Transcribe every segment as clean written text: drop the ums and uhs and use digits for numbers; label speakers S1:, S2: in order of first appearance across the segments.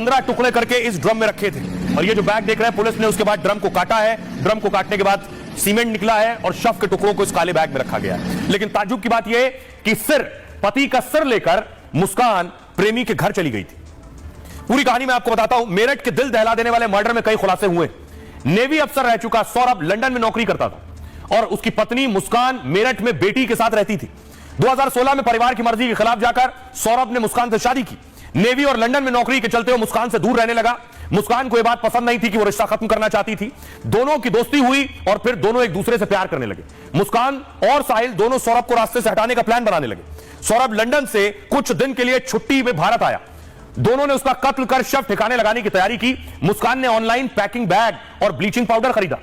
S1: 15 टुकड़े करके इस ड्रम में रखे थे। और ये जो बैग देख रहे हैं, पुलिस ने उसके बाद ड्रम को काटा है। ड्रम को काटने के बाद सीमेंट निकला है और शव के टुकड़ों को इस काले बैग में रखा गया है। लेकिन ताज्जुब की बात यह कि पति का सिर लेकर मुस्कान प्रेमी के घर चली गई थी। पूरी कहानी मैं आपको बताता हूं। मेरठ के दिल दहला देने वाले मर्डर में कई खुलासे हुए। नेवी अफसर रह चुका सौरभ लंदन में नौकरी करता था और उसकी पत्नी मुस्कान मेरठ में बेटी के साथ रहती थी। 2016 में परिवार की मर्जी के खिलाफ जाकर सौरभ ने मुस्कान से शादी की। नेवी और लंदन में नौकरी के चलते वो मुस्कान से दूर रहने लगा। मुस्कान को यह बात पसंद नहीं थी कि वो रिश्ता खत्म करना चाहती थी। दोनों की दोस्ती हुई और फिर दोनों एक दूसरे से प्यार करने लगे। मुस्कान और साहिल दोनों सौरभ को रास्ते से हटाने का प्लान बनाने लगे। सौरभ लंदन से कुछ दिन के लिए छुट्टी में भारत आया। दोनों ने उसका कत्ल कर शव ठिकाने लगाने की तैयारी की। मुस्कान ने ऑनलाइन पैकिंग बैग और ब्लीचिंग पाउडर खरीदा।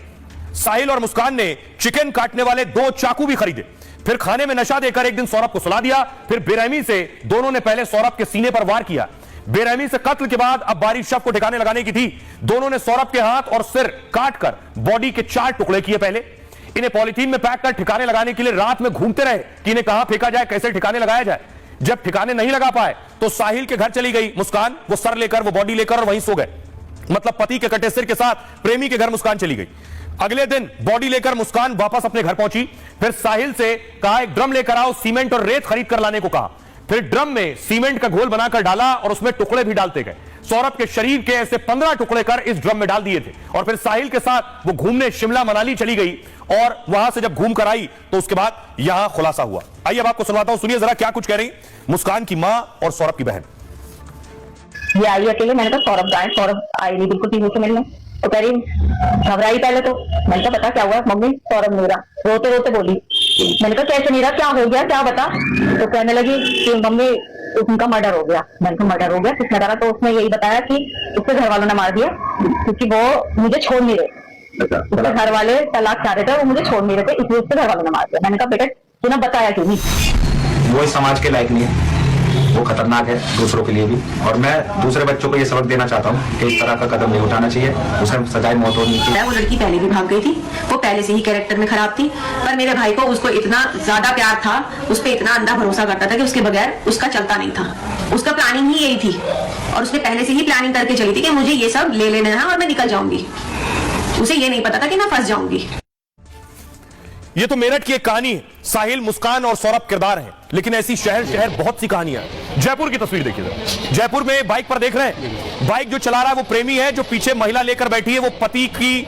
S1: साहिल और मुस्कान ने चिकन काटने वाले 2 चाकू भी खरीदे। फिर खाने में नशा देकर एक दिन सौरभ को सुला दिया। फिर बेरहमी से दोनों ने पहले सौरभ के सीने पर वार किया। बेरहमी से कत्ल के बाद अब बारी शव को ठिकाने लगाने की थी। दोनों ने सौरभ के हाथ और सिर काटकर बॉडी के 4 टुकड़े किए। पहले इन्हें पॉलीथीन में पैक कर ठिकाने लगाने के लिए रात में घूमते रहे कि इन्हें कहां फेंका जाए, कैसे ठिकाने लगाया जाए। जब ठिकाने नहीं लगा पाए तो साहिल के घर चली गई मुस्कान। वो सर लेकर, वो बॉडी लेकर और वहीं सो गए। मतलब पति के कटे सिर के साथ प्रेमी के घर मुस्कान चली गई। अगले दिन बॉडी लेकर मुस्कान वापस अपने घर पहुंची। फिर साहिल से कहा एक ड्रम लेकर आओ, सीमेंट और रेत खरीद कर लाने को कहा। फिर ड्रम में सीमेंट का घोल बनाकर डाला और उसमें टुकड़े भी डालते गए। सौरभ के शरीर के ऐसे 15 टुकड़े कर इस ड्रम में डाल दिए थे। और फिर साहिल के साथ वो घूमने शिमला मनाली चली गई और वहां से जब घूम कर आई तो उसके बाद यहां खुलासा हुआ। आइए अब आपको सुनवाता हूं, सुनिए जरा क्या कुछ कह रही मुस्कान की मां और सौरभ की बहन।
S2: ये आई अकेले, मैंने कहा सौरभ जाए। सौरभ आई नहीं बिल्कुल टीवी से मिलने। तो कह रही घबराई पहले तो। मैंने कहा बता क्या हुआ मम्मी। सौरभ मेरा रोते रोते बोली। मैंने कहा कैसे मेरा, क्या हो गया, क्या बता। तो कहने लगी कि मम्मी उनका मर्डर हो गया। मैंने कहा मर्डर हो गया, किसने करा। तो उसने यही बताया कि उसके घर वालों ने मार दिया क्योंकि वो मुझे छोड़ नहीं रहे। उसके घर वाले तलाक चाह रहे थे, वो मुझे छोड़ नहीं रहे थे, इसलिए उसके घर वालों ने मार दिया। मैंने कहा बेटा तूने बताया क्यों नहीं।
S3: वो इस समाज के लायक नहीं है, वो खतरनाक है दूसरों के लिए भी। और मैं दूसरे बच्चों को ये सबक देना चाहता हूँ कि इस तरह का कदम नहीं उठाना चाहिए, उसे सजाए मौत होनी चाहिए।
S4: वो लड़की पहले भी भाग गई थी, वो पहले से ही कैरेक्टर में खराब थी। पर मेरे भाई को उसको इतना ज्यादा प्यार था, उस पर इतना अंधा भरोसा करता था कि उसके बगैर उसका चलता नहीं था। उसका प्लानिंग ही यही थी और उसने पहले से ही प्लानिंग करके चली थी कि मुझे ये सब ले लेना है और मैं निकल जाऊंगी। उसे ये नहीं पता था कि मैं फंस जाऊंगी।
S1: ये तो मेरठ की एक कहानी है। साहिल, मुस्कान और सौरभ किरदार हैं, लेकिन ऐसी शहर शहर बहुत सी कहानियां हैं। जयपुर की तस्वीर देखिए। जयपुर में बाइक पर देख रहे हैं, बाइक जो चला रहा है वो प्रेमी है। जो पीछे महिला लेकर बैठी है वो पति की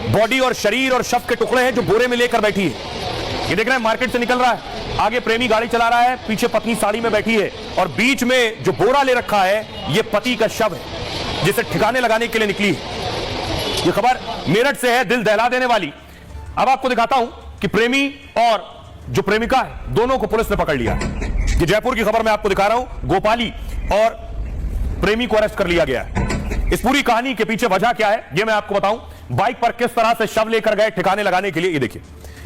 S1: बॉडी और शरीर और शव के टुकड़े हैं जो बोरे में लेकर बैठी है। ये देख रहे हैं, मार्केट से निकल रहा है। आगे प्रेमी गाड़ी चला रहा है, पीछे पत्नी साड़ी में बैठी है और बीच में जो बोरा ले रखा है ये पति का शव है जिसे ठिकाने लगाने के लिए निकली है। ये खबर मेरठ से है, दिल दहला देने वाली। अब आपको दिखाता हूं कि प्रेमी और जो प्रेमिका है दोनों को पुलिस ने पकड़ लिया। ये जयपुर की खबर मैं आपको दिखा रहा हूं। गोपाली और प्रेमी को अरेस्ट कर लिया गया है। इस पूरी कहानी के पीछे वजह क्या है ये मैं आपको बताऊं। बाइक पर किस तरह से शव लेकर गए ठिकाने लगाने के लिए, ये देखिए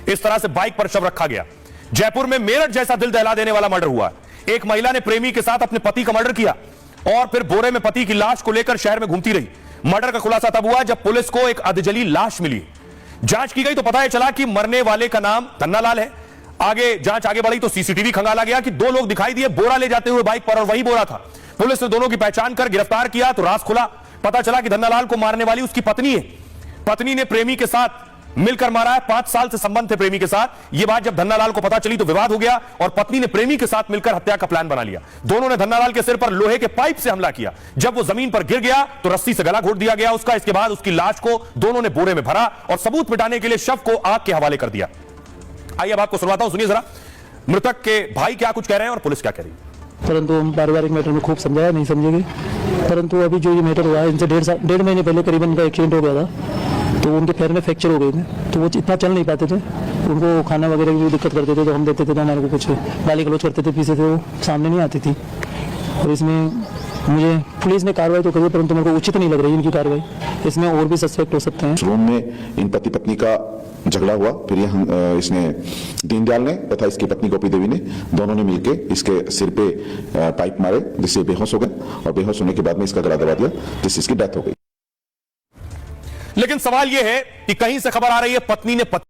S1: इस तरह से बाइक पर शव रखा गया। जयपुर में मेरठ जैसा दिल दहला देने वाला मर्डर हुआ। एक महिला ने प्रेमी के साथ अपने पति का मर्डर किया और फिर बोरे में पति की लाश को लेकर शहर में घूमती रही। मर्डर का खुलासा तब हुआ जब पुलिस को एक अधजली लाश मिली। जांच की गई तो पता चला कि मरने वाले का नाम धन्नालाल है। आगे जांच आगे बढ़ी तो सीसीटीवी खंगाला गया कि 2 लोग दिखाई दिए बोरा ले जाते हुए बाइक पर और वही बोरा था। पुलिस ने दोनों की पहचान कर गिरफ्तार किया तो राज खुला। पता चला कि धन्नालाल को मारने वाली उसकी पत्नी है। पत्नी ने प्रेमी के साथ मिलकर मारा है। 5 साल से संबंध थे प्रेमी के साथ। यह बात जब धन्नालाल को पता चली तो विवाद हो गया और पत्नी ने प्रेमी के साथ मिलकर हत्या का प्लान बना लिया। दोनों ने धन्नालाल के सिर पर लोहे के पाइप से हमला किया। जब वो जमीन पर गिर गया तो रस्सी से गला घोट दिया गया उसका। इसके बाद उसकी लाश को दोनों ने बोरे में भरा और सबूत मिटाने के लिए शव को आग के हवाले कर दिया। आइए अब आपको सुनवाता हूं, सुनिए जरा मृतक के भाई क्या कुछ कह रहे हैं और पुलिस क्या कह रही है।
S5: परंतु हम पारिवारिक मैटर में खूब समझाया, नहीं समझेंगे। परंतु अभी जो ये मैटर हुआ है, इनसे 1.5 महीने पहले करीबन इनका एक्सीडेंट हो गया था। तो उनके पैर में फ्रैक्चर हो गए थे, तो वो इतना चल नहीं पाते थे। उनको खाना वगैरह की भी दिक्कत करते थे, तो हम देते थे तो हमारे को कुछ गाली गलौज करते थे, पीछे थे, वो सामने नहीं आती थी। और इसमें मुझे पुलिस ने कार्रवाई तो करी, परंतु मेरे को उचित नहीं लग रही इनकी कार्रवाई। इसमें और भी सस्पेक्ट हो सकते हैं।
S6: रूम में इन पति पत्नी का झगड़ा हुआ। फिर इसने दीनदयाल ने तथा इसकी पत्नी गोपी देवी ने दोनों ने मिलकर इसके सिर पे पाइप मारे जिससे बेहोश हो गए और बेहोश होने के बाद में इसका गला दबा दिया जिससे इसकी डेथ हो गई।
S1: लेकिन सवाल यह है कि कहीं से खबर आ रही है पत्नी ने